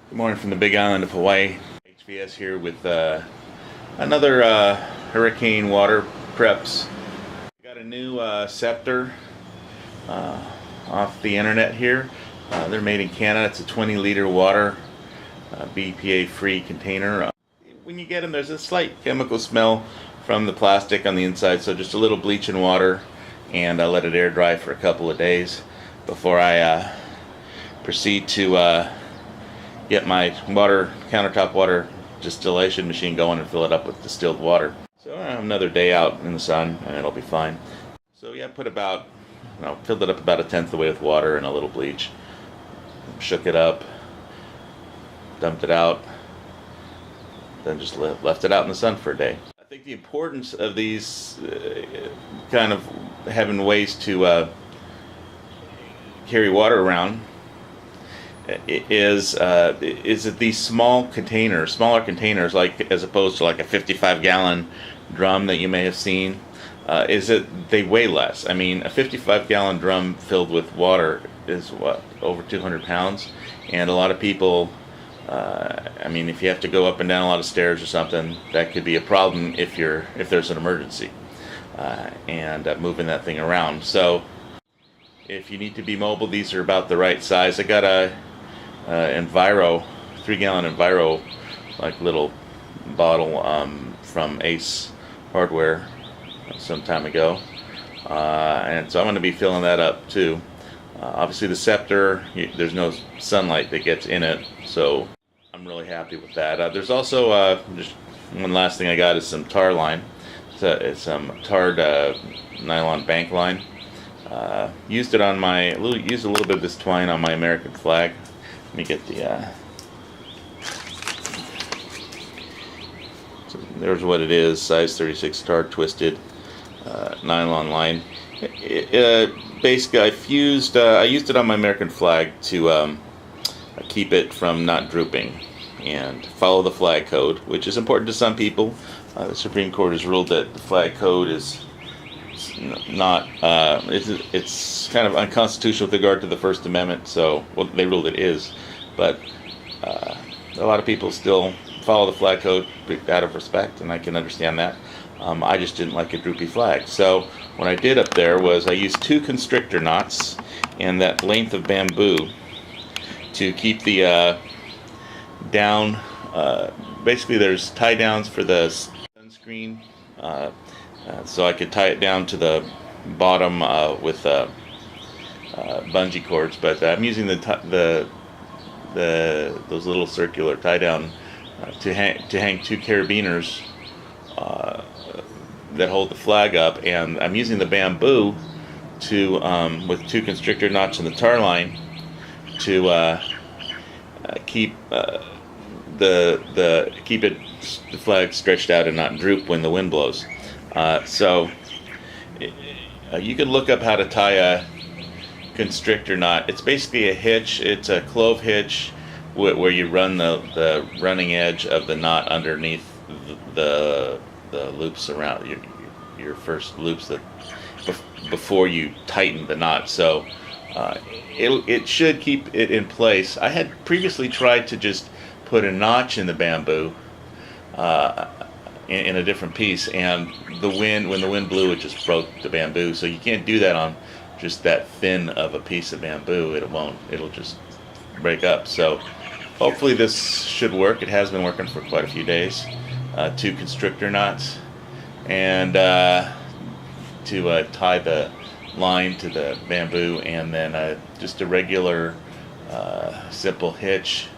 Good morning from the Big Island of Hawaii. HVS here with another hurricane water preps. Got a new Scepter off the internet here. They're made in Canada. It's a 20-liter water BPA free container. When you get them, there's a slight chemical smell from the plastic on the inside, so just a little bleach and water, and I let it air dry for a couple of days before I proceed to get my countertop water distillation machine going and fill it up with distilled water. So another day out in the sun and it'll be fine. So yeah, filled it up about 1/10 of the way with water and a little bleach. Shook it up, dumped it out, then just left it out in the sun for a day. I think the importance of these kind of having ways to carry water around is that these smaller containers, like as opposed to like a 55-gallon drum that you may have seen, is that they weigh less. I mean, a 55-gallon drum filled with water is over 200 pounds, and a lot of people, if you have to go up and down a lot of stairs or something, that could be a problem if there's an emergency, and moving that thing around. So if you need to be mobile, these are about the right size. I got a Enviro, 3-gallon Enviro, like little bottle from Ace Hardware some time ago, and so I'm going to be filling that up too. Obviously the Scepter, there's no sunlight that gets in it, so I'm really happy with that. There's also just one last thing I got is some tar line. It's some tarred nylon bank line. Used a little bit of this twine on my American flag. Let me get the so there's what it is, size 36 tar twisted nylon line. Basically I used it on my American flag to keep it from not drooping and follow the flag code, which is important to some people. The Supreme Court has ruled that the flag code is not it's kind of unconstitutional with regard to the First Amendment. So, well, they ruled it is, but a lot of people still follow the flag code out of respect, and I can understand that. I just didn't like a droopy flag, so what I did up there was I used 2 constrictor knots and that length of bamboo to keep the down. Basically, there's tie downs for the sunscreen. So I could tie it down to the bottom with bungee cords, but I'm using those little circular tie down to hang 2 carabiners that hold the flag up, and I'm using the bamboo to with 2 constrictor knots in the tar line to keep the flag stretched out and not droop when the wind blows. So you can look up how to tie a constrictor knot. It's basically a hitch. It's a clove hitch where you run the running edge of the knot underneath the loops around your first loops that before you tighten the knot. So it should keep it in place. I had previously tried to just put a notch in the bamboo in a different piece, and when the wind blew, it just broke the bamboo. So you can't do that on just that thin of a piece of bamboo. It'll just break up. So hopefully this should work. It has been working for quite a few days. 2 constrictor knots, and to tie the line to the bamboo, and then just a regular simple hitch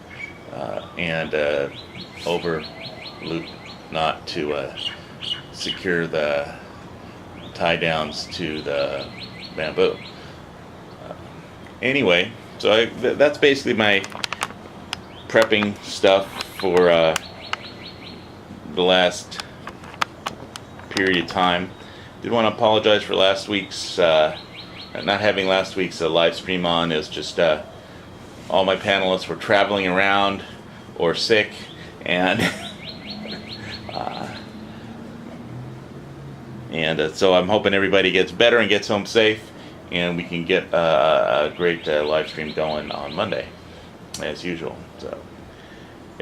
and over loop knot to secure the tie downs to the bamboo. Anyway, so that's basically my prepping stuff for the last period of time. Did want to apologize for last week's not having last week's live stream on. Is just all my panelists were traveling around or sick, and so I'm hoping everybody gets better and gets home safe, and we can get a great live stream going on Monday, as usual. So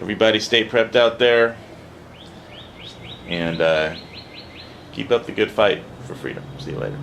Everybody stay prepped out there, and keep up the good fight for freedom. See you later.